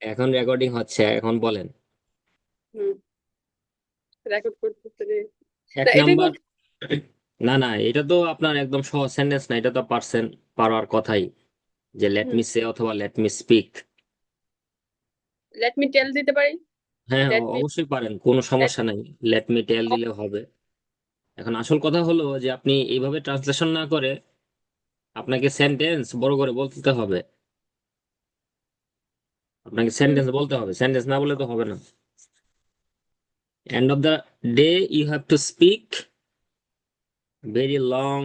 এখন রেকর্ডিং হচ্ছে, এখন বলেন। হুম। রেকর্ড করতেছে রে। এক না, এটাই নাম্বার। বলতে। না না, এটা তো আপনার একদম সহজ সেন্টেন্স না, এটা তো পারছেন, পারার কথাই, যে লেট হুম। মি সে অথবা let me speak. Let me tell দিতে পারি। হ্যাঁ হ্যাঁ, লেট মি। অবশ্যই পারেন, কোনো লেট। সমস্যা নাই। লেট মি টেল দিলে হবে। এখন আসল কথা হলো যে আপনি এইভাবে ট্রান্সলেশন না করে আপনাকে সেন্টেন্স বড় করে বলতে হবে। আপনাকে হুম। সেন্টেন্স বলতে হবে, সেন্টেন্স না বলে তো হবে না। End of the day you have to speak very long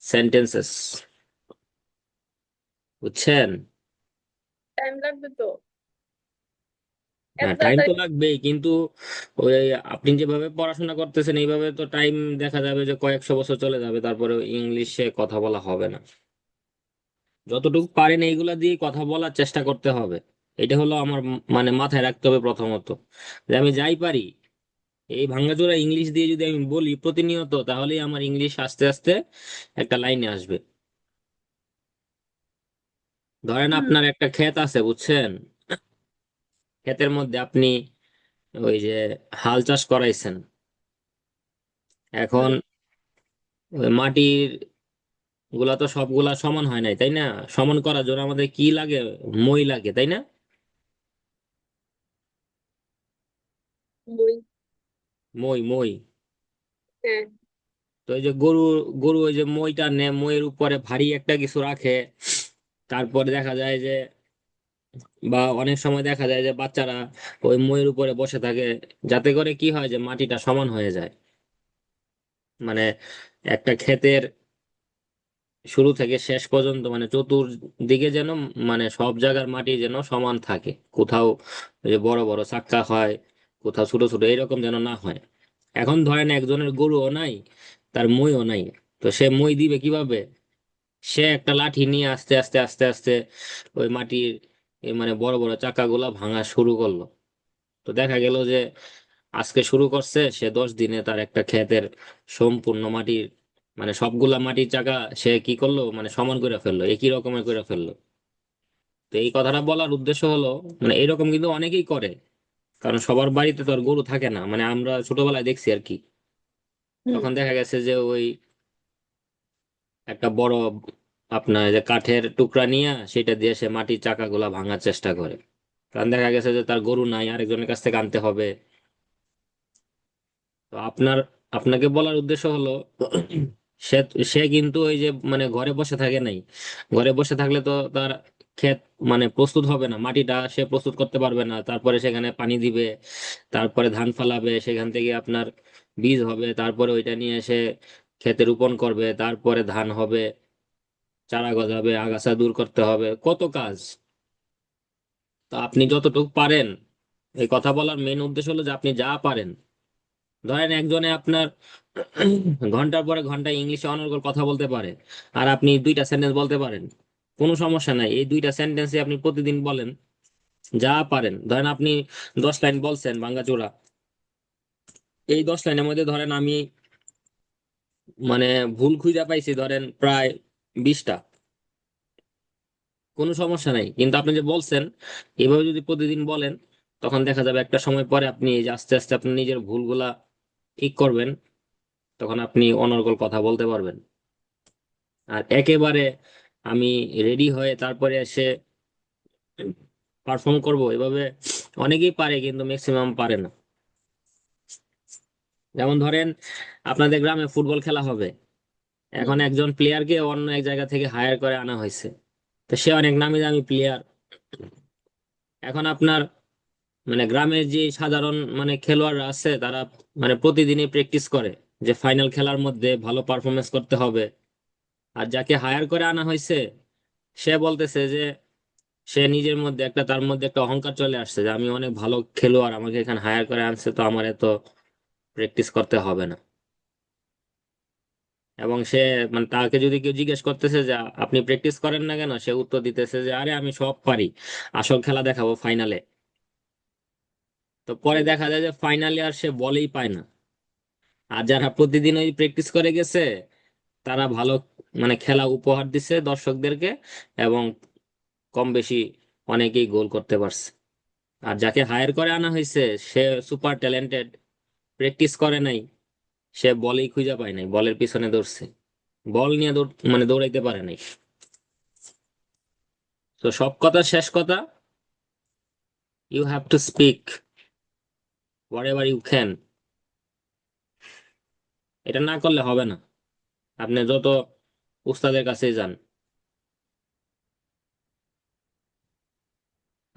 sentences, বুঝছেন? টাইম লাগবে তো, এত হ্যাঁ, টাইম তাড়াতাড়ি। তো লাগবেই, কিন্তু ওই আপনি যেভাবে পড়াশোনা করতেছেন এইভাবে তো টাইম দেখা যাবে যে কয়েকশো বছর চলে যাবে, তারপরে ইংলিশে কথা বলা হবে না। যতটুকু পারেন এইগুলা দিয়ে কথা বলার চেষ্টা করতে হবে। এটা হলো আমার মানে মাথায় রাখতে হবে প্রথমত, যে আমি যাই পারি এই ভাঙাচোরা ইংলিশ দিয়ে যদি আমি বলি প্রতিনিয়ত, তাহলেই আমার ইংলিশ আস্তে আস্তে একটা লাইনে আসবে। ধরেন হুম। আপনার একটা ক্ষেত আছে, বুঝছেন? ক্ষেতের মধ্যে আপনি ওই যে হাল চাষ করাইছেন। এখন হুম। ওই মাটির গুলা তো সবগুলা সমান হয় নাই, তাই না? সমান করার জন্য আমাদের কি লাগে? মই লাগে, তাই না? বই। মই মই। হ্যাঁ। তো এই যে গরু, গরু ওই যে মইটা নে, মইয়ের উপরে ভারী একটা কিছু রাখে। তারপরে দেখা যায় যে, বা অনেক সময় দেখা যায় যে বাচ্চারা ওই মইয়ের উপরে বসে থাকে, যাতে করে কি হয় যে মাটিটা সমান হয়ে যায়। মানে একটা ক্ষেতের শুরু থেকে শেষ পর্যন্ত মানে চতুর্দিকে যেন, মানে সব জায়গার মাটি যেন সমান থাকে। কোথাও ওই যে বড় বড় চাক্কা হয়, কোথাও ছোট ছোট, এরকম যেন না হয়। এখন ধরেন একজনের গরুও নাই, তার মইও নাই। তো সে মই দিবে কিভাবে? সে একটা লাঠি নিয়ে আস্তে আস্তে আস্তে আস্তে ওই মাটির মানে বড় বড় চাকাগুলা ভাঙা শুরু করলো। তো দেখা গেল যে আজকে শুরু করছে, সে 10 দিনে তার একটা ক্ষেতের সম্পূর্ণ মাটির মানে সবগুলা মাটির চাকা সে কি করলো, মানে সমান করে ফেললো, একই রকমের করে ফেললো। তো এই কথাটা বলার উদ্দেশ্য হলো, মানে এরকম কিন্তু অনেকেই করে, কারণ সবার বাড়িতে তো আর গরু থাকে না, মানে আমরা ছোটবেলায় দেখছি আর কি। হুম। তখন দেখা গেছে যে ওই একটা বড় আপনার যে কাঠের টুকরা নিয়ে সেটা দিয়ে সে মাটির চাকাগুলা ভাঙার চেষ্টা করে। কারণ দেখা গেছে যে তার গরু নাই, আরেকজনের কাছ থেকে আনতে হবে। তো আপনাকে বলার উদ্দেশ্য হলো, সে সে কিন্তু ওই যে মানে ঘরে বসে থাকে নাই। ঘরে বসে থাকলে তো তার ক্ষেত মানে প্রস্তুত হবে না, মাটিটা সে প্রস্তুত করতে পারবে না। তারপরে সেখানে পানি দিবে, তারপরে ধান ফলাবে, সেখান থেকে আপনার বীজ হবে, তারপরে ওইটা নিয়ে এসে ক্ষেতে রোপণ করবে, তারপরে ধান হবে, চারা গজাবে, আগাছা দূর করতে হবে, কত কাজ। তো আপনি যতটুকু পারেন, এই কথা বলার মেন উদ্দেশ্য হলো যে আপনি যা পারেন। ধরেন একজনে আপনার ঘন্টার পরে ঘন্টা ইংলিশে অনর্গল কথা বলতে পারে, আর আপনি 2টা সেন্টেন্স বলতে পারেন, কোনো সমস্যা নাই। এই 2টা সেন্টেন্সে আপনি প্রতিদিন বলেন, যা পারেন। ধরেন আপনি 10 লাইন বলছেন ভাঙ্গাচোরা, এই 10 লাইনের মধ্যে ধরেন আমি মানে ভুল খুঁজে পাইছি ধরেন প্রায় 20টা, কোনো সমস্যা নাই। কিন্তু আপনি যে বলছেন, এভাবে যদি প্রতিদিন বলেন, তখন দেখা যাবে একটা সময় পরে আপনি এই যে আস্তে আস্তে আপনি নিজের ভুলগুলা ঠিক করবেন, তখন আপনি অনর্গল কথা বলতে পারবেন। আর একেবারে আমি রেডি হয়ে তারপরে এসে পারফর্ম করব এভাবে অনেকেই পারে, কিন্তু ম্যাক্সিমাম পারে না। যেমন ধরেন আপনাদের গ্রামে ফুটবল খেলা হবে, হুম। এখন একজন প্লেয়ারকে অন্য এক জায়গা থেকে হায়ার করে আনা হয়েছে। তো সে অনেক নামি দামি প্লেয়ার। এখন আপনার মানে গ্রামের যে সাধারণ মানে খেলোয়াড়রা আছে, তারা মানে প্রতিদিনই প্র্যাকটিস করে যে ফাইনাল খেলার মধ্যে ভালো পারফরমেন্স করতে হবে। আর যাকে হায়ার করে আনা হয়েছে, সে বলতেছে যে সে নিজের মধ্যে একটা, তার মধ্যে একটা অহংকার চলে আসছে যে আমি অনেক ভালো খেলোয়াড়, আমাকে এখানে হায়ার করে আনছে, তো আমার এত প্র্যাকটিস করতে হবে না। এবং সে মানে তাকে যদি কেউ জিজ্ঞেস করতেছে যে আপনি প্র্যাকটিস করেন না কেন, সে উত্তর দিতেছে যে আরে আমি সব পারি, আসল খেলা দেখাবো ফাইনালে। তো পরে হুম। দেখা যায় যে ফাইনালে আর সে বলেই পায় না। আর যারা প্রতিদিন ওই প্র্যাকটিস করে গেছে, তারা ভালো মানে খেলা উপহার দিচ্ছে দর্শকদেরকে, এবং কম বেশি অনেকেই গোল করতে পারছে। আর যাকে হায়ার করে আনা হয়েছে সে সুপার ট্যালেন্টেড, প্র্যাকটিস করে নাই, সে বলই খুঁজে পায় নাই, বলের পিছনে দৌড়ছে, বল নিয়ে মানে দৌড়াইতে পারে নাই। তো সব কথা শেষ কথা, you have to speak whatever you can. এটা না করলে হবে না। আপনি যত উস্তাদের কাছে যান,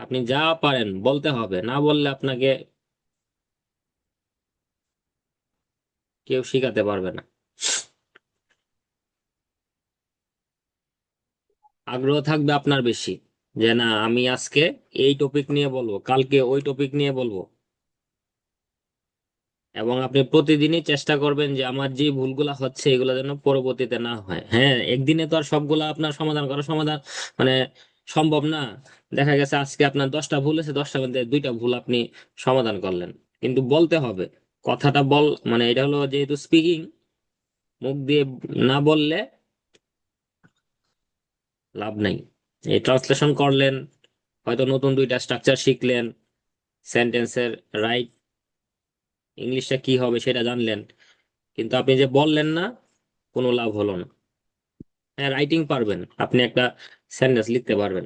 আপনি যা পারেন বলতে হবে, না বললে আপনাকে কেউ শিখাতে পারবে না। আগ্রহ থাকবে আপনার বেশি, যে না আমি আজকে এই টপিক নিয়ে বলবো, কালকে ওই টপিক নিয়ে বলবো। এবং আপনি প্রতিদিনই চেষ্টা করবেন যে আমার যে ভুলগুলা হচ্ছে এগুলো যেন পরবর্তীতে না হয়। হ্যাঁ, একদিনে তো আর সবগুলা আপনার সমাধান করা মানে সম্ভব না। দেখা গেছে আজকে আপনার 10টা ভুল আছে, 10টার মধ্যে 2টা ভুল আপনি সমাধান করলেন, কিন্তু বলতে হবে। কথাটা মানে এটা হলো যেহেতু স্পিকিং, মুখ দিয়ে না বললে লাভ নাই। এই ট্রান্সলেশন করলেন, হয়তো নতুন 2টা স্ট্রাকচার শিখলেন, সেন্টেন্সের রাইট ইংলিশটা কি হবে সেটা জানলেন, কিন্তু আপনি যে বললেন না, কোনো লাভ হলো না। হ্যাঁ, রাইটিং পারবেন, আপনি একটা সেন্টেন্স লিখতে পারবেন,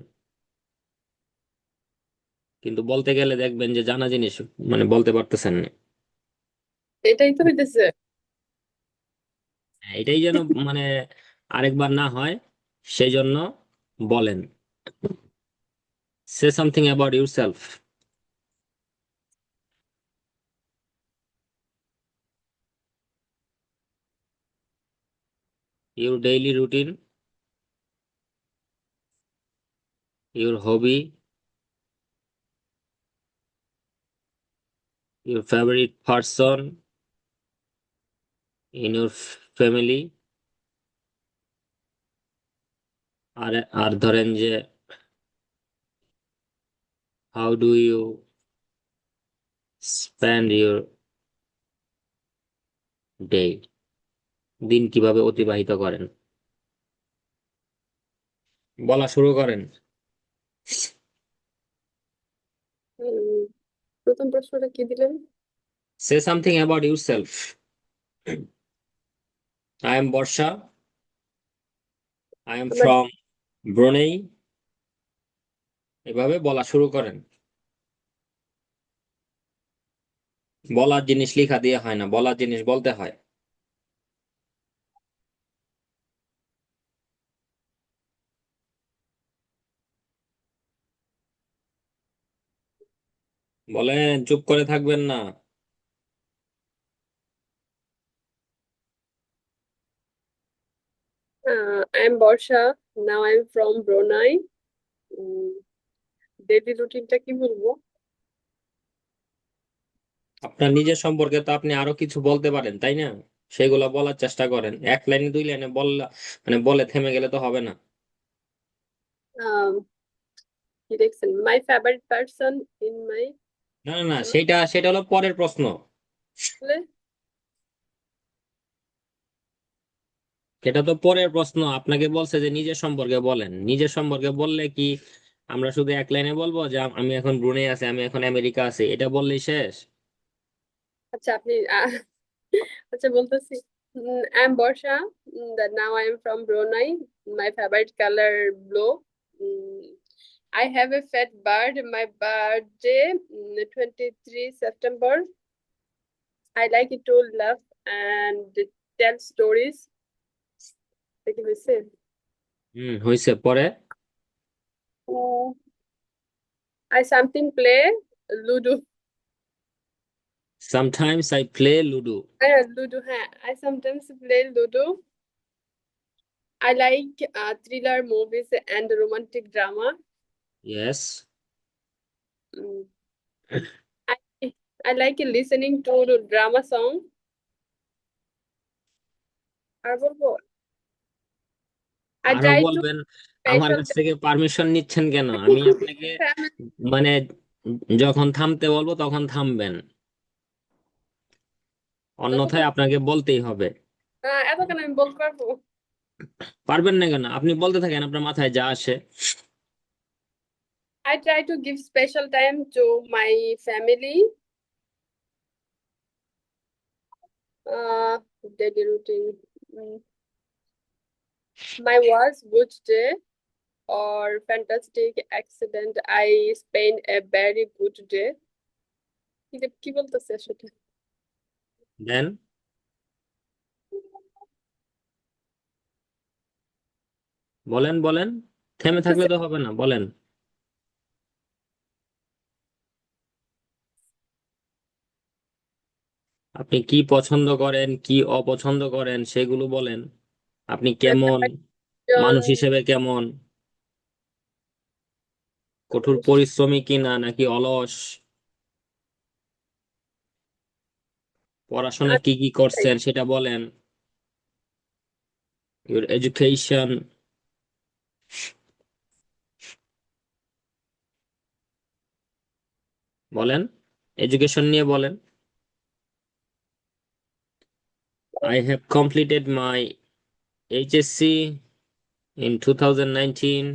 কিন্তু বলতে গেলে দেখবেন যে জানা জিনিস মানে বলতে পারতেছেন না। এটাই তো হইতেছে। হ্যাঁ, এটাই যেন মানে আরেকবার না হয়, সেই জন্য বলেন। সে something about yourself, your daily routine, your hobby, your favourite person in your family. আর আর ধরেন যে how do you spend your day, দিন কিভাবে অতিবাহিত করেন, বলা শুরু করেন। উম, প্রথম প্রশ্নটা কি দিলেন? সে something about your self. I am Barsha, I am আমার ফ্রম ব্রুনেই, এভাবে বলা শুরু করেন। বলার জিনিস লেখা দিয়ে হয় না, বলার জিনিস বলতে হয়। বলেন, চুপ করে থাকবেন না। I am Barsha, now I am from Brunei. Daily রুটিনটা কি বলবো? আপনার নিজের সম্পর্কে তো আপনি আরো কিছু বলতে পারেন, তাই না? সেগুলো বলার চেষ্টা করেন। 1 লাইনে 2 লাইনে মানে বলে থেমে গেলে তো হবে না। আহ, কি দেখছেন? My favourite person in my না না না, সেটা হলো পরের প্রশ্ন। সেটা তো পরের প্রশ্ন, আপনাকে বলছে যে নিজের সম্পর্কে বলেন। নিজের সম্পর্কে বললে কি আমরা শুধু 1 লাইনে বলবো যে আমি এখন ব্রুনেই আছি, আমি এখন আমেরিকা আছি, এটা বললেই শেষ? আচ্ছা আপনি আচ্ছা বলতেছি। I am Barsha, that now I am from Brunei. My favorite color blue. Mm, I have a fat bird. My birthday 23 September. I like it to laugh and tell stories. দেখি হয়েছে? হয়েছে। পরে Mm, I something play Ludo. Sometimes I play ludo. Ludo, হ্যাঁ। I sometimes play Ludo. I like thriller movies and romantic drama. Yes. Mm, I I like listening to the drama song. আর বলবো, I আরো try to বলবেন? আমার special কাছ থেকে permission নিচ্ছেন কেন? আমি আপনাকে family. মানে যখন থামতে বলবো তখন থামবেন, অন্যথায় যতক্ষণ আপনাকে বলতেই হবে। এতক্ষণ আমি বলতে পারবো। পারবেন না কেন? আপনি বলতে থাকেন আপনার মাথায় যা আসে। I try to give special time to my family. Uh, Daily routine. Mm, My was good day or fantastic accident. I spent a very good day. কি বলতেছে সেটা? দেন বলেন বলেন, থেমে থাকলে বলতেছে তো হবে না, বলেন। আপনি কি পছন্দ করেন, কি অপছন্দ করেন সেগুলো বলেন। আপনি কেমন মানুষ একজন হিসেবে, কেমন কঠোর পরিশ্রমী কিনা নাকি অলস, পড়াশোনা কি কি করছেন সেটা বলেন, ইউর এডুকেশন বলেন, এডুকেশন নিয়ে বলেন। I have completed my HSC in 2019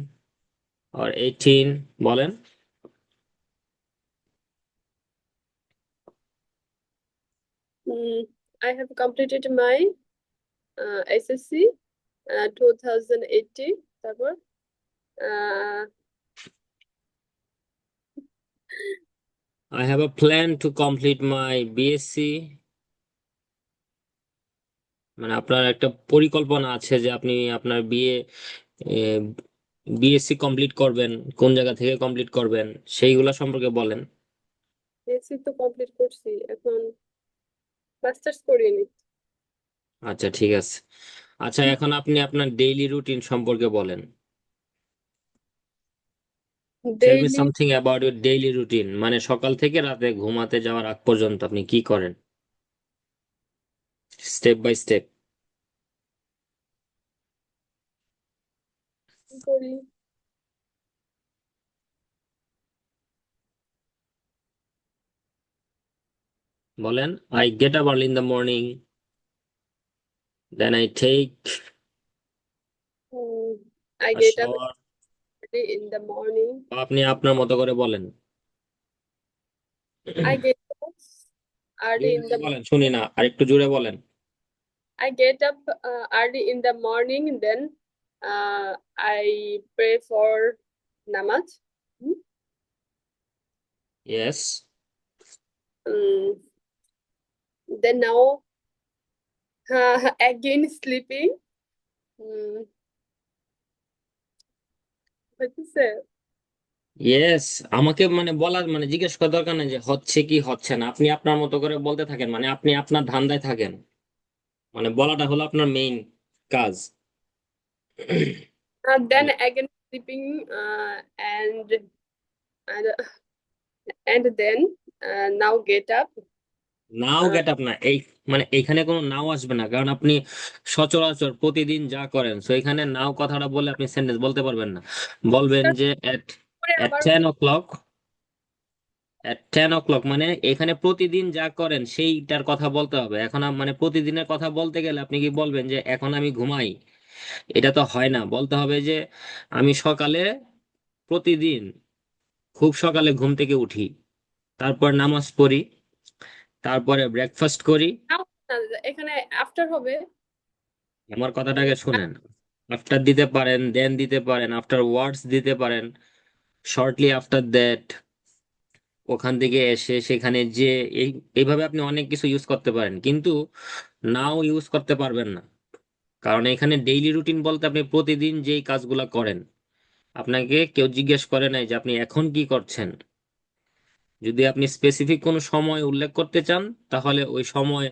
or 18, বলেন। I have completed my SSC 2018 তারপর uh, I have a plan to complete my BSc, মানে আপনার একটা পরিকল্পনা আছে যে আপনি আপনার বিএসসি কমপ্লিট করবেন, কোন জায়গা থেকে কমপ্লিট করবেন সেইগুলা সম্পর্কে বলেন। এসসি তো কমপ্লিট করছি, এখন মাস্টার্স করিনি। আচ্ছা ঠিক আছে। আচ্ছা এখন আপনি আপনার ডেইলি রুটিন সম্পর্কে বলেন। Tell me daily something about your daily routine, মানে সকাল থেকে রাতে ঘুমাতে যাওয়ার আগ পর্যন্ত আপনি কি করেন, স্টেপ বাই স্টেপ করি। বলেন। I get up early in the morning, then I take I uh get up shower. early in the morning. আপনি আপনার মতো করে বলেন। I get up early জোরে in জোরে the বলেন, শুনি না, আর একটু জোরে বলেন। I get up early in the morning, then I pray for namaz. Hmm? Yes. Um, then now again sleeping. Um, হইতেছে? ইয়েস। আমাকে মানে বলার মানে জিজ্ঞেস করার দরকার নেই যে হচ্ছে কি হচ্ছে না, আপনি আপনার মতো করে বলতে থাকেন, মানে আপনি আপনার ধান্দায় থাকেন, মানে বলাটা হলো আপনার মেইন কাজ। Then again sleeping and and then now get up. Now Uh, get up না, এই মানে এখানে কোনো নাও আসবে না, কারণ আপনি সচরাচর প্রতিদিন যা করেন, তো এখানে নাও কথাটা বলে আপনি সেন্টেন্স বলতে পারবেন না। বলবেন যে এট তারপরে এট আবার 10 o'clock, এট 10 o'clock, মানে এখানে প্রতিদিন যা করেন সেইটার কথা বলতে হবে। এখন মানে প্রতিদিনের কথা বলতে গেলে আপনি কি বলবেন যে এখন আমি ঘুমাই, এটা তো হয় না। বলতে হবে যে আমি সকালে প্রতিদিন খুব সকালে ঘুম থেকে উঠি, তারপর নামাজ পড়ি, তারপরে ব্রেকফাস্ট করি। now এখানে আফটার হবে। আমার কথাটাকে শুনেন। আফটার দিতে পারেন, দেন দিতে পারেন, আফটার ওয়ার্ডস দিতে পারেন, শর্টলি আফটার দ্যাট, ওখান থেকে এসে সেখানে যে, এইভাবে আপনি অনেক কিছু ইউজ করতে পারেন, কিন্তু নাও ইউজ করতে পারবেন না। কারণ এখানে ডেইলি রুটিন বলতে আপনি প্রতিদিন যেই কাজগুলা করেন, আপনাকে কেউ জিজ্ঞেস করে নাই যে আপনি এখন কি করছেন। যদি আপনি স্পেসিফিক কোনো সময় উল্লেখ করতে চান, তাহলে ওই সময়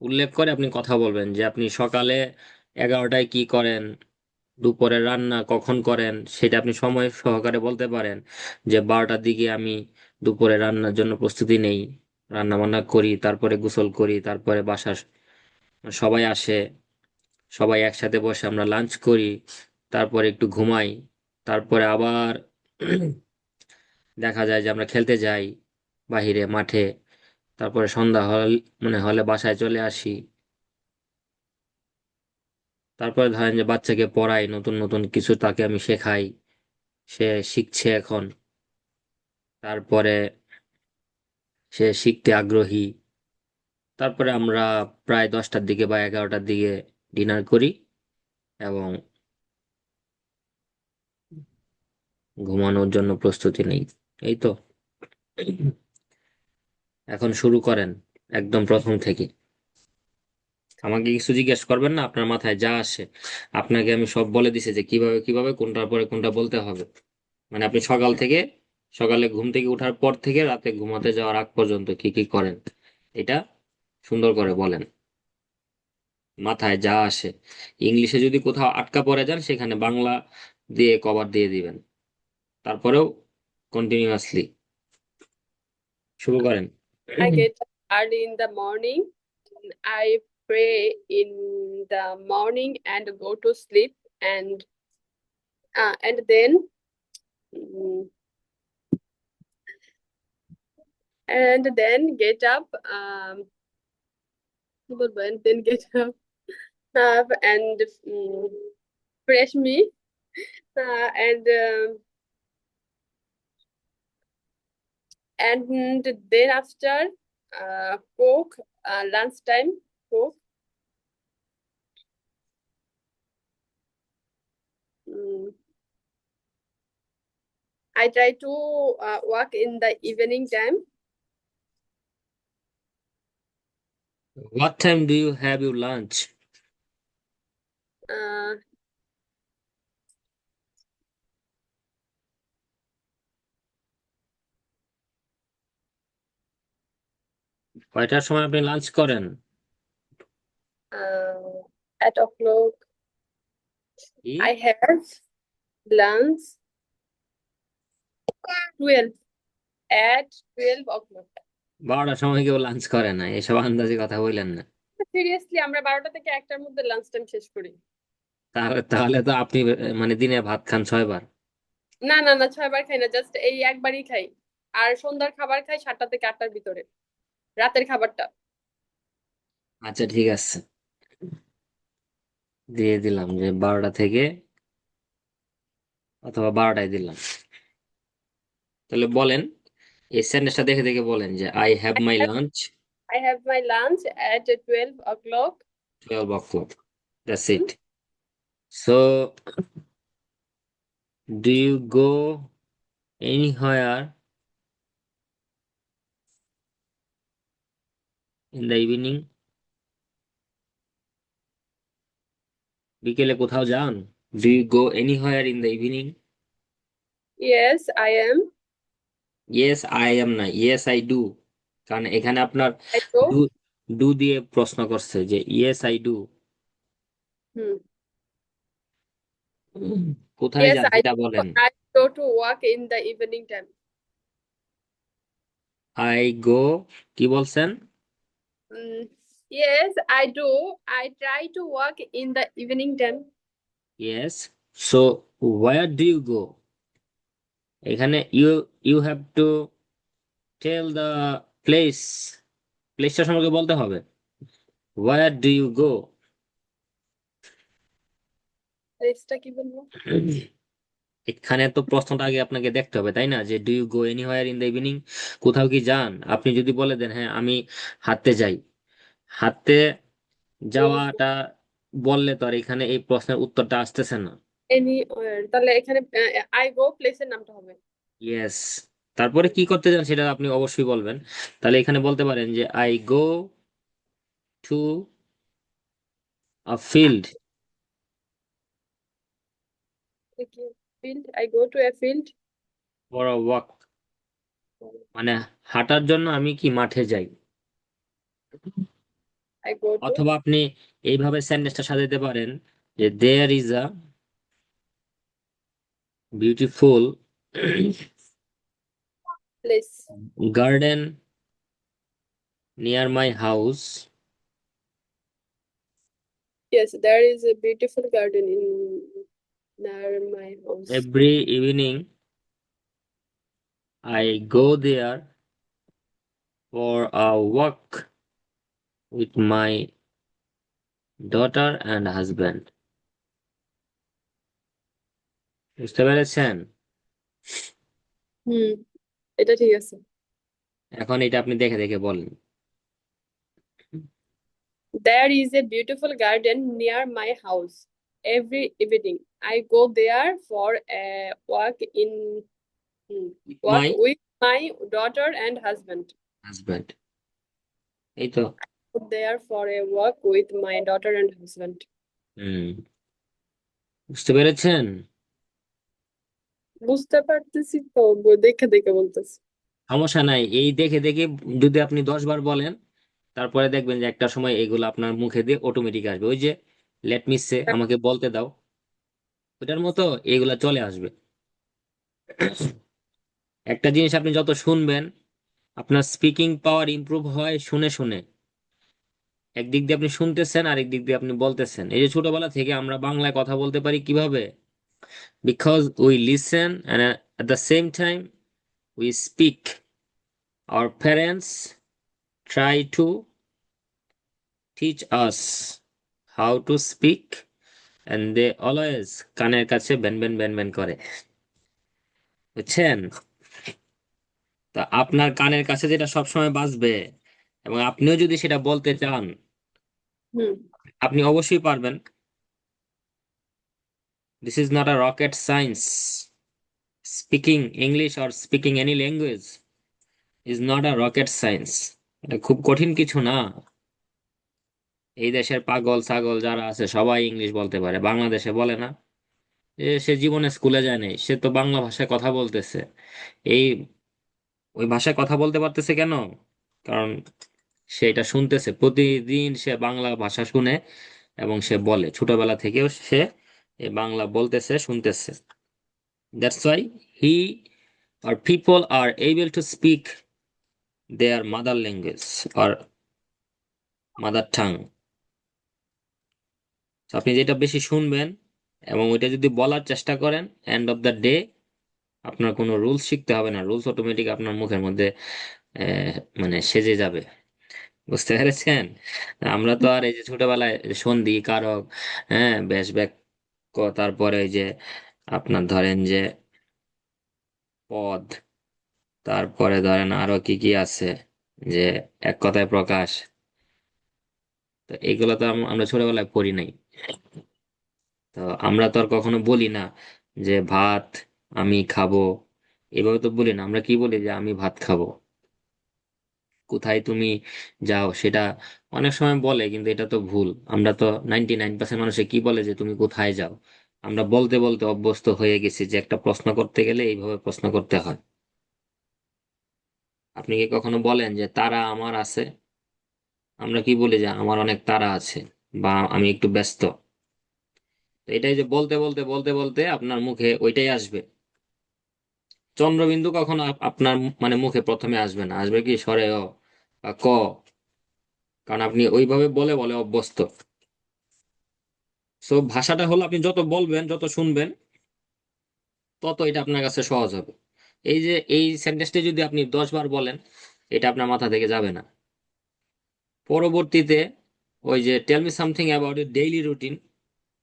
উল্লেখ করে আপনি কথা বলবেন যে আপনি সকালে 11টায় কি করেন, দুপুরে রান্না কখন করেন সেটা আপনি সময় সহকারে বলতে পারেন। যে 12টার দিকে আমি দুপুরে রান্নার জন্য প্রস্তুতি নেই, রান্না বান্না করি, তারপরে গোসল করি, তারপরে বাসার সবাই আসে, সবাই একসাথে বসে আমরা লাঞ্চ করি, তারপরে একটু ঘুমাই, তারপরে আবার দেখা যায় যে আমরা খেলতে যাই বাহিরে মাঠে, তারপরে সন্ধ্যা হলে বাসায় চলে আসি, তারপরে ধরেন যে বাচ্চাকে পড়াই, নতুন নতুন কিছু তাকে আমি শেখাই, সে শিখছে এখন। তারপরে সে শিখতে আগ্রহী। তারপরে আমরা প্রায় 10টার দিকে বা 11টার দিকে ডিনার করি এবং ঘুমানোর জন্য প্রস্তুতি নেই। এই তো। এখন শুরু করেন একদম প্রথম থেকে। আমাকে কিছু জিজ্ঞেস করবেন না, আপনার মাথায় যা আসে। আপনাকে আমি সব বলে দিছি যে কিভাবে কিভাবে কোনটার পরে কোনটা বলতে হবে। মানে আপনি সকাল থেকে, সকালে ঘুম থেকে ওঠার পর থেকে রাতে ঘুমাতে যাওয়ার আগ পর্যন্ত কি কি করেন, এটা সুন্দর করে বলেন, মাথায় যা আসে। ইংলিশে যদি কোথাও আটকা পড়ে যান সেখানে বাংলা দিয়ে কভার দিয়ে দিবেন। তারপরেও কন্টিনিউয়াসলি শুরু করেন। I get up early in the morning. I pray in the morning and go to sleep, and then mm, get up. কি বলবো? And then get up and fresh me, and then after cook lunchtime cook. Mm, I try to work in the evening time. What time do you have your lunch? Uh, কয়টার সময় আপনি lunch করেন? uh, at o'clock. কি? I have lunch 12 at 12 o'clock. 12টার সময় কেউ lunch করে না, এসব আন্দাজি কথা বললেন না। সিরিয়াসলি আমরা 12টা থেকে 1টার মধ্যে লাঞ্চ টাইম শেষ করি। তাহলে তাহলে তো আপনি মানে দিনে ভাত খান 6বার। না না না, 6বার খাই না, জাস্ট এই একবারই খাই। আর সন্ধ্যার খাবার খাই 7টা থেকে 8টার ভিতরে, রাতের খাবারটা। আচ্ছা ঠিক আছে, দিয়ে দিলাম যে 12টা থেকে, অথবা 12টায় দিলাম। তাহলে বলেন, এই সেন্টেন্সটা দেখে দেখে বলেন যে I have I my have, lunch I have my lunch at 12 o'clock. 12 o'clock. That's Hmm? it. So do you go anywhere in the evening? বিকেলে কোথাও যান? Do you go anywhere in the evening? Yes, I am. Yes I am না, yes I do। কারণ এখানে আপনার I go. Do do দিয়ে প্রশ্ন করছে যে yes I do। Hmm. কোথায় Yes, যান I সেটা do. বলেন। I go to work in the evening time. I go, কি বলছেন? Yes, I do. I try to work in the evening time. Yes, so where do you go? এখানে you you have to tell the place, প্লেসটা সম্পর্কে বলতে হবে। Where do you go? রেসটা কি বলবো? এখানে তো প্রশ্নটা আগে আপনাকে দেখতে হবে, তাই না, যে do you go anywhere in the evening, কোথাও কি যান? আপনি যদি বলে দেন হ্যাঁ আমি হাঁটতে যাই, হাঁটতে যাওয়াটা বললে তো আর এখানে এই প্রশ্নের উত্তরটা আসতেছে না। এনি, তাহলে এখানে আই গো প্লেসের নামটা হবে। ইয়েস, তারপরে কি করতে যান সেটা আপনি অবশ্যই বলবেন। তাহলে এখানে বলতে পারেন যে I go to a field. Field, I go to A field. For a walk, মানে হাঁটার জন্য আমি কি মাঠে যাই। আই গো টু অথবা আপনি এইভাবে সেন্টেন্সটা সাজাতে পারেন যে there is a beautiful place. Garden near my house Yes, there is a beautiful garden in near my house. Every evening, I go there for a walk with my daughter and husband. বুঝতে পেরেছেন? হুম। এটা ঠিক আছে। এখন এটা আপনি দেখে দেখে বলেন। There is a beautiful garden near my house. Every evening, I go there for a walk in walk my with my daughter and husband. Husband, এই তো। Go there for a walk with my daughter and husband. হুম, বুঝতে পেরেছেন? বুঝতে পারতেছি তো, দেখে দেখে বলতেছি। সমস্যা নাই, এই দেখে দেখে যদি আপনি 10 বার বলেন, তারপরে দেখবেন যে একটা সময় এগুলো আপনার মুখে দিয়ে অটোমেটিক আসবে। ওই যে লেট মি সে, আমাকে বলতে দাও, ওটার মতো এগুলা চলে আসবে। একটা জিনিস আপনি যত শুনবেন, আপনার স্পিকিং পাওয়ার ইমপ্রুভ হয় শুনে শুনে। একদিক দিয়ে আপনি শুনতেছেন, আরেক দিক দিয়ে আপনি বলতেছেন। এই যে ছোটবেলা থেকে আমরা বাংলায় কথা বলতে পারি কিভাবে? Because we listen and at the same time we speak. Our parents try to teach us how to speak, and they always কানের কাছে ব্যান ব্যান ব্যান ব্যান করে। বুঝছেন? তা আপনার কানের কাছে যেটা সবসময় বাজবে, এবং আপনিও যদি সেটা বলতে চান, হুম। আপনি অবশ্যই পারবেন। This is not a rocket science. Speaking English or speaking any language is not a rocket science. এটা খুব কঠিন কিছু না। এই দেশের পাগল ছাগল যারা আছে সবাই ইংলিশ বলতে পারে, বাংলাদেশে বলে না। সে জীবনে স্কুলে যায় নাই, সে তো বাংলা ভাষায় কথা বলতেছে। এই ওই ভাষায় কথা বলতে পারতেছে কেন? কারণ সে এটা শুনতেছে প্রতিদিন, সে বাংলা ভাষা শুনে এবং সে বলে, ছোটবেলা থেকেও সে এই বাংলা বলতেছে, শুনতেছে। That's why he or people are able to speak their mother language or mother tongue. তো আপনি যেটা বেশি শুনবেন এবং ওইটা যদি বলার চেষ্টা করেন, এন্ড অফ দ্য ডে আপনার কোনো রুলস শিখতে হবে না, রুলস অটোমেটিক আপনার মুখের মধ্যে আহ, মানে সেজে যাবে। বুঝতে পেরেছেন? আমরা তো আর এই যে ছোটবেলায় সন্ধি কারক, হ্যাঁ, ব্যাস বাক্য, তারপরে ওই যে আপনার ধরেন যে পদ, তারপরে ধরেন আরো কি কি আছে, যে এক কথায় প্রকাশ, তো এগুলো তো আমরা ছোটবেলায় পড়ি নাই। তো আমরা তো আর কখনো বলি না যে ভাত আমি খাবো, এভাবে তো বলি না। আমরা কি বলি? যে আমি ভাত খাবো। কোথায় তুমি যাও সেটা অনেক সময় বলে, কিন্তু এটা তো ভুল। আমরা তো 99% মানুষে কি বলে? যে তুমি কোথায় যাও। আমরা বলতে বলতে অভ্যস্ত হয়ে গেছি যে একটা প্রশ্ন করতে গেলে এইভাবে প্রশ্ন করতে হয়। আপনি কি কখনো বলেন যে তারা আমার আছে? আমরা কি বলি? যে আমার অনেক তাড়া আছে, বা আমি একটু ব্যস্ত। তো এটাই যে বলতে বলতে বলতে বলতে আপনার মুখে ওইটাই আসবে। চন্দ্রবিন্দু কখনো আপনার মানে মুখে প্রথমে আসবে না, আসবে কি স্বরে অ বা ক। কারণ আপনি ওইভাবে বলে বলে অভ্যস্ত। সো ভাষাটা হলো, আপনি যত বলবেন যত শুনবেন তত এটা আপনার কাছে সহজ হবে। এই যে এই সেন্টেন্সটি যদি আপনি 10 বার বলেন, এটা আপনার মাথা থেকে যাবে না। পরবর্তীতে ওই যে tell me something about a daily routine,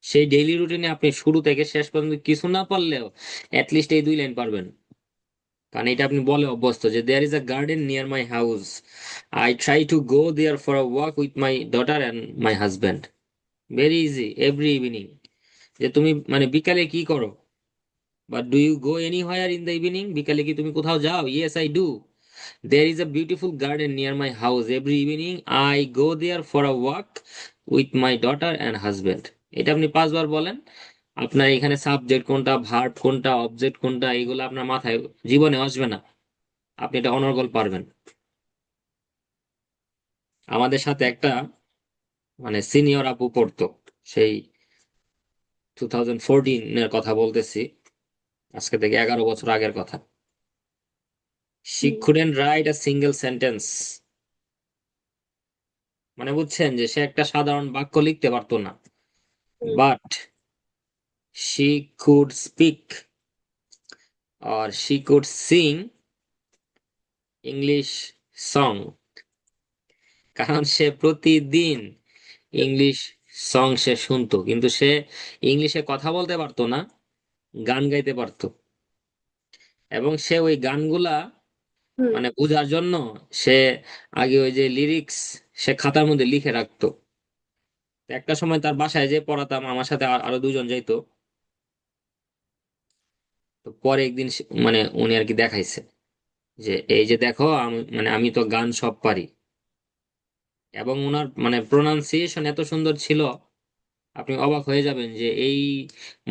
সেই ডেইলি রুটিনে আপনি শুরু থেকে শেষ পর্যন্ত কিছু না পারলেও অ্যাটলিস্ট এই 2 লাইন পারবেন। কারণ এটা আপনি বলে অভ্যস্ত যে there is a garden near my house, I try to go there for a walk with my daughter and my husband. Very easy, every evening. যে তুমি মানে বিকালে কি করো? But do you go anywhere in the evening? বিকালে কি তুমি কোথাও যাও? Yes I do. There is a beautiful garden near my house, every evening I go there for a walk with my daughter and husband. এটা আপনি 5 বার বলেন। আপনার এখানে সাবজেক্ট কোনটা, ভার্ব কোনটা, অবজেক্ট কোনটা, এগুলো আপনার মাথায় জীবনে আসবে না। আপনি এটা অনর্গল পারবেন। আমাদের সাথে একটা মানে সিনিয়র আপু পড়তো, সেই 2014 এর কথা বলতেছি, আজকে থেকে 11 বছর আগের কথা। She hmm. Couldn't write a single sentence. মানে বুঝছেন যে সে একটা সাধারণ বাক্য লিখতে পারতো না। Hmm. But she could speak or she could sing English song. কারণ সে প্রতিদিন ইংলিশ সং সে শুনতো, কিন্তু সে ইংলিশে কথা বলতে পারতো না, গান গাইতে পারতো। এবং সে ওই গানগুলা হুম। মানে বোঝার জন্য সে আগে ওই যে লিরিক্স সে খাতার মধ্যে লিখে রাখতো। তো একটা সময় তার বাসায় যে পড়াতাম, আমার সাথে আরো দুজন যাইতো। তো পরে একদিন মানে উনি আর কি দেখাইছে যে এই যে দেখো আমি মানে আমি তো গান সব পারি। এবং ওনার মানে প্রোনাউন্সিয়েশন এত সুন্দর ছিল, আপনি অবাক হয়ে যাবেন যে এই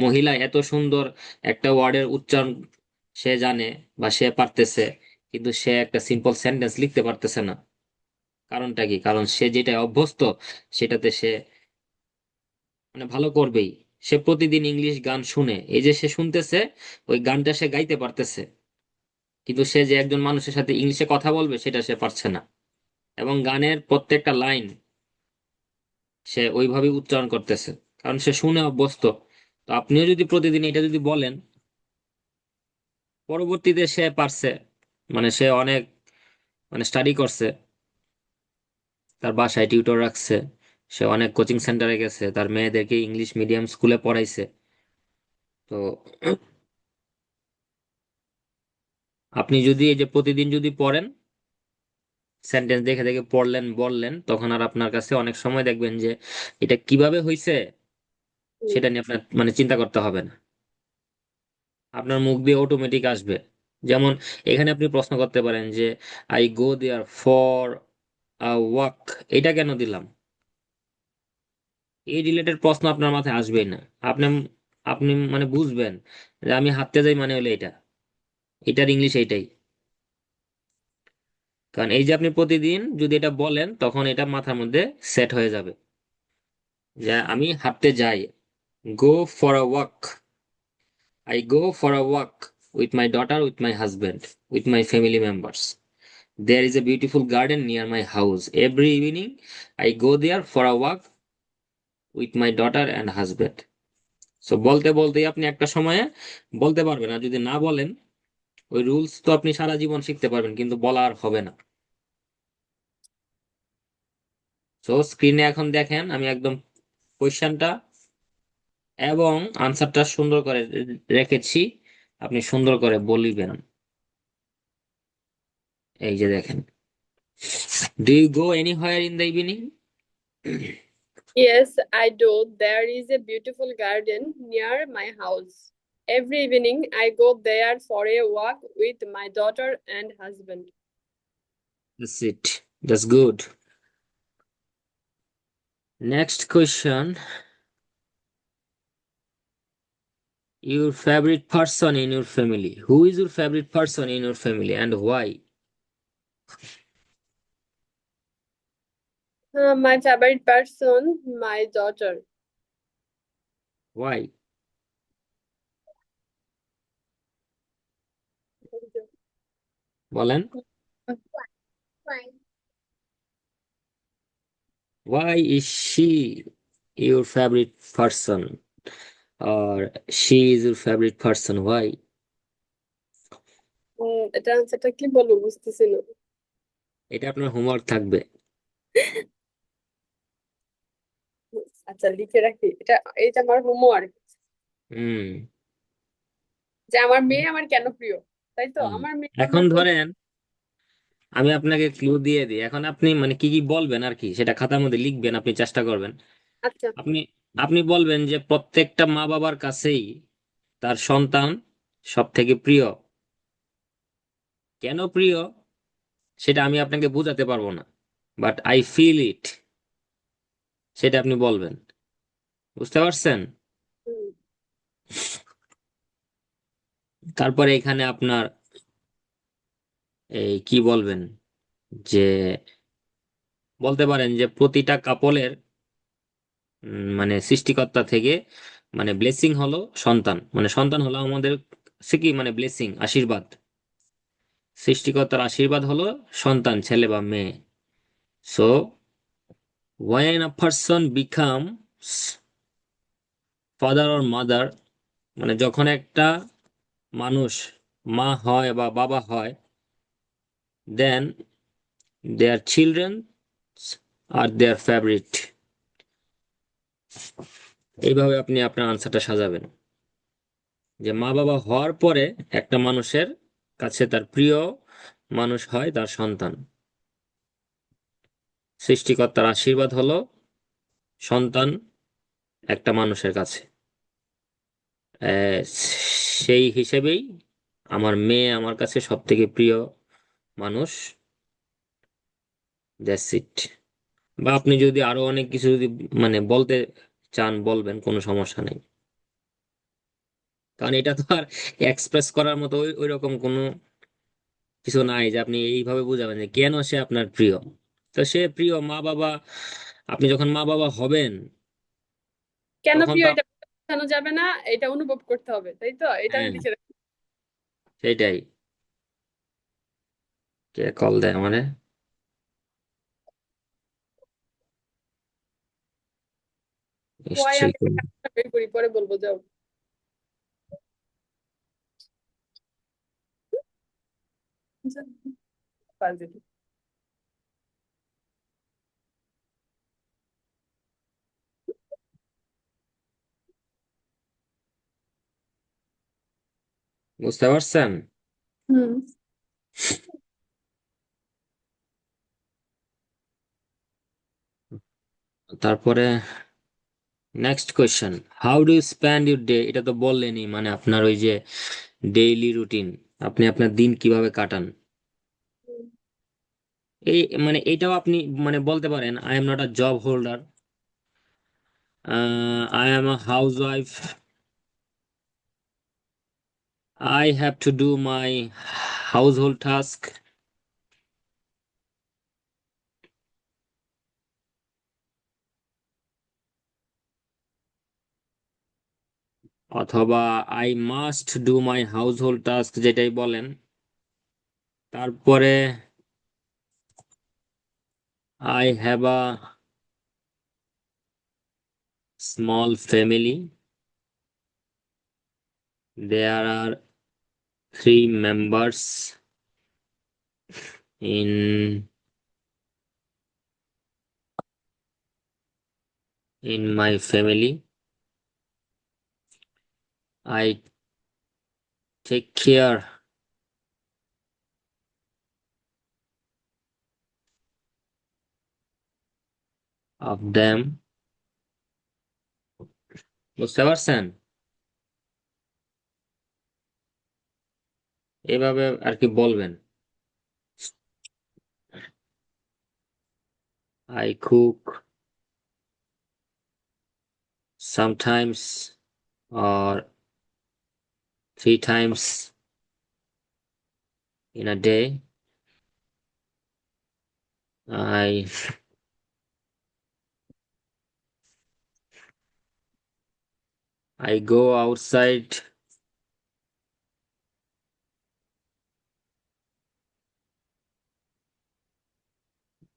মহিলা এত সুন্দর একটা ওয়ার্ডের উচ্চারণ সে জানে বা সে পারতেছে, কিন্তু সে একটা সিম্পল সেন্টেন্স লিখতে পারতেছে না। কারণটা কি? কারণ সে যেটা অভ্যস্ত সেটাতে সে মানে ভালো করবেই। সে প্রতিদিন ইংলিশ গান শুনে, এই যে সে শুনতেছে ওই গানটা সে গাইতে পারতেছে, কিন্তু সে যে একজন মানুষের সাথে ইংলিশে কথা বলবে সেটা সে পারছে না। এবং গানের প্রত্যেকটা লাইন সে ওইভাবেই উচ্চারণ করতেছে, কারণ সে শুনে অভ্যস্ত। তো আপনিও যদি প্রতিদিন এটা যদি বলেন, পরবর্তীতে সে পারছে। মানে সে অনেক মানে স্টাডি করছে, তার বাসায় টিউটর রাখছে, সে অনেক কোচিং সেন্টারে গেছে, তার মেয়েদেরকে ইংলিশ মিডিয়াম স্কুলে পড়াইছে। তো আপনি যদি এই যে প্রতিদিন যদি পড়েন, সেন্টেন্স দেখে দেখে পড়লেন বললেন, তখন আর আপনার কাছে অনেক সময় দেখবেন যে এটা কিভাবে হয়েছে হুম। সেটা নিয়ে আপনার মানে চিন্তা করতে হবে না, আপনার মুখ দিয়ে অটোমেটিক আসবে। যেমন এখানে আপনি প্রশ্ন করতে পারেন যে I go there for a walk, এটা কেন দিলাম? এই রিলেটেড প্রশ্ন আপনার মাথায় আসবেই না। আপনি আপনি মানে বুঝবেন যে আমি হাঁটতে যাই মানে হলো এটা, এটার ইংলিশ এইটাই। কারণ এই যে আপনি প্রতিদিন যদি এটা বলেন, তখন এটা মাথার মধ্যে সেট হয়ে যাবে যে আমি হাঁটতে যাই, go for a walk. I go for a walk with my daughter, with my husband, with my family members. There is a beautiful garden near my house. Every evening, I go there for a walk with my daughter and husband. So বলতে বলতেই আপনি একটা সময়ে বলতে পারবেন। আর যদি না বলেন, ওই রুলস তো আপনি সারা জীবন শিখতে পারবেন, কিন্তু বলা আর হবে না। সো স্ক্রিনে এখন দেখেন আমি একদম কোয়েশ্চেনটা এবং আনসারটা সুন্দর করে রেখেছি, আপনি সুন্দর করে বলিবেন। এই যে দেখেন, do you go anywhere in the evening? Yes, I do. There is a beautiful garden near my house. Every evening, I go there for a walk with my daughter and husband. That's it. That's good. Next question. Your favorite person in your family. Who is your favorite person in your family and why? My favorite person, my daughter. Why? বলেন। Why? Why is she your favorite person? Or she is your favorite person? Why? এটা আনসারটা কি বলবো বুঝতেছি না। এটা আপনার homework থাকবে। আচ্ছা, লিখে রাখি এটা। এটা আমার হোমওয়ার্ক, হুম। যে আমার মেয়ে আমার কেন প্রিয়, তাই তো? হুম। আমার মেয়ে এখন আমার ধরেন আমি আপনাকে ক্লু দিয়ে দিই, এখন আপনি মানে কি কি বলবেন আর কি সেটা খাতার মধ্যে লিখবেন, আপনি চেষ্টা করবেন। আচ্ছা। আপনি আপনি বলবেন যে প্রত্যেকটা মা বাবার কাছেই তার সন্তান সব থেকে প্রিয়। কেন প্রিয় সেটা আমি আপনাকে বোঝাতে পারবো না, বাট আই ফিল ইট, সেটা আপনি বলবেন। বুঝতে পারছেন? হুম। তারপরে এখানে আপনার এই কি বলবেন যে বলতে পারেন যে প্রতিটা কাপলের মানে সৃষ্টিকর্তা থেকে মানে ব্লেসিং হলো সন্তান, মানে সন্তান হলো আমাদের সে কি মানে ব্লেসিং আশীর্বাদ। সৃষ্টিকর্তার আশীর্বাদ হলো সন্তান, ছেলে বা মেয়ে। So when a person becomes father or mother, মানে যখন একটা মানুষ মা হয় বা বাবা হয়, then their children are their favorite. এইভাবে আপনি আপনার আনসারটা সাজাবেন যে মা বাবা হওয়ার পরে একটা মানুষের কাছে তার প্রিয় মানুষ হয় তার সন্তান। সৃষ্টিকর্তার আশীর্বাদ হলো সন্তান একটা মানুষের কাছে। আহ, সেই হিসেবেই আমার মেয়ে আমার কাছে সব থেকে প্রিয় মানুষ। That's it. বা আপনি যদি আরো অনেক কিছু যদি মানে বলতে চান বলবেন, কোনো সমস্যা নেই। কারণ এটা তো আর এক্সপ্রেস করার মতো ওই রকম কোনো কিছু নাই যে আপনি এইভাবে বুঝাবেন যে কেন সে আপনার প্রিয়। তো সে প্রিয় মা বাবা, আপনি যখন মা বাবা হবেন কেন তখন প্রিয় তো এটা বোঝানো যাবে না, এটা অনুভব করতে হবে, তাই তো? এটা আমি হ্যাঁ, লিখে রাখি। সেটাই। কে কল দেয় আমারে? ওয়াই নিশ্চয়ই আমি করবে। বের করি, পরে বলবো, যাও। ফাজিল। বুঝতে পারছেন? হুম। তারপরে next question, how do you spend your day? এটা তো বললেনই, মানে আপনার ওই যে ডেইলি রুটিন, আপনি আপনার দিন কিভাবে কাটান। এই মানে এটাও আপনি মানে বলতে পারেন, I am not a job holder, I am a housewife, I have to do my household task, অথবা I must do my household task, যেটাই বলেন। তারপরে I have a small family, there are 3 members in my family. I take care of them. বুঝতে পারছেন? এভাবে আর কি বলবেন। I cook sometimes or 3 times in a day. I I go outside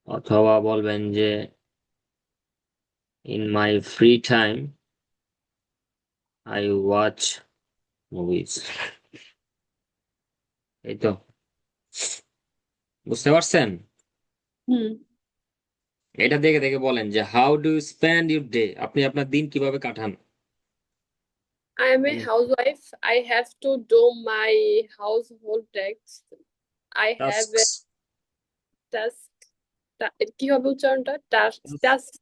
অথবা বলবেন যে in my free time I watch movies. এই তো। বুঝতে পারছেন? হুম। এটা দেখে দেখে বলেন যে how do you spend your day, আপনি আপনার দিন কিভাবে কাটান। I am a housewife. I have to do my household tasks. I have a tasks. task. কি হবে উচ্চারণটা? টাস্ক, টাস্ক,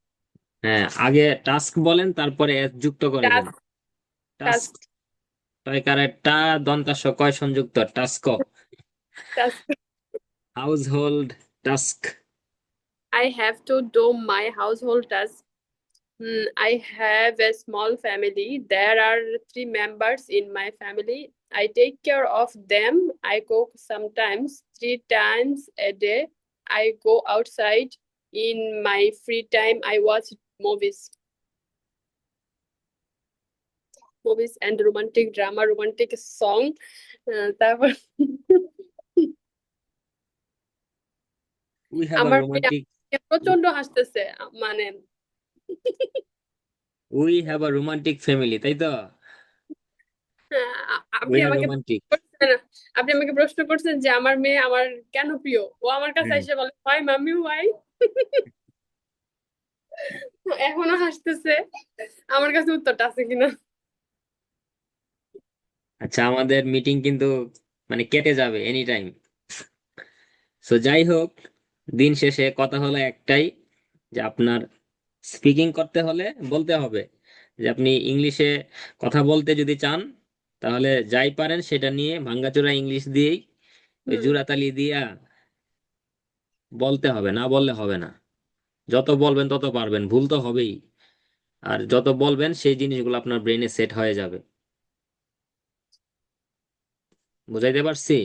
হ্যাঁ, আগে টাস্ক বলেন, তারপরে এস যুক্ত করে দেন। Task, task. টাস্ক, তয়কারে টা দন্তাস্ব কয় সংযুক্ত task. Task. Household task. I have to do my household tasks. I have a small family. There are 3 members in my family. I take care of them. I cook sometimes 3 times a day. I go outside. In my free time, I watch movies, movies and romantic drama, romantic song. তারপর we have a আমার মেয়ে romantic. আমাকে প্রচন্ড হাসতেছে, মানে we have a romantic family, তাই তো? আপনি উই আর আমাকে রোমান্টিক। করছেন, আপনি আমাকে প্রশ্ন করছেন যে আমার মেয়ে আমার কেন প্রিয়। ও আমার কাছে হ্যাঁ। এসে বলে, হয় মাম্মি ওয়াই। এখনো হাসতেছে। আমার কাছে উত্তরটা আছে কিনা। আচ্ছা, আমাদের মিটিং কিন্তু মানে কেটে যাবে এনি টাইম। সো যাই হোক, দিন শেষে কথা হলো একটাই, যে আপনার স্পিকিং করতে হলে বলতে হবে যে আপনি ইংলিশে কথা বলতে যদি চান, তাহলে যাই পারেন সেটা নিয়ে ভাঙ্গাচোরা ইংলিশ দিয়েই ওই হুম। জোড়াতালি দিয়া বলতে হবে, না বললে হবে না। যত বলবেন তত পারবেন, ভুল তো হবেই। আর যত বলবেন সেই জিনিসগুলো আপনার ব্রেনে সেট হয়ে যাবে। বুঝাইতে পারছি?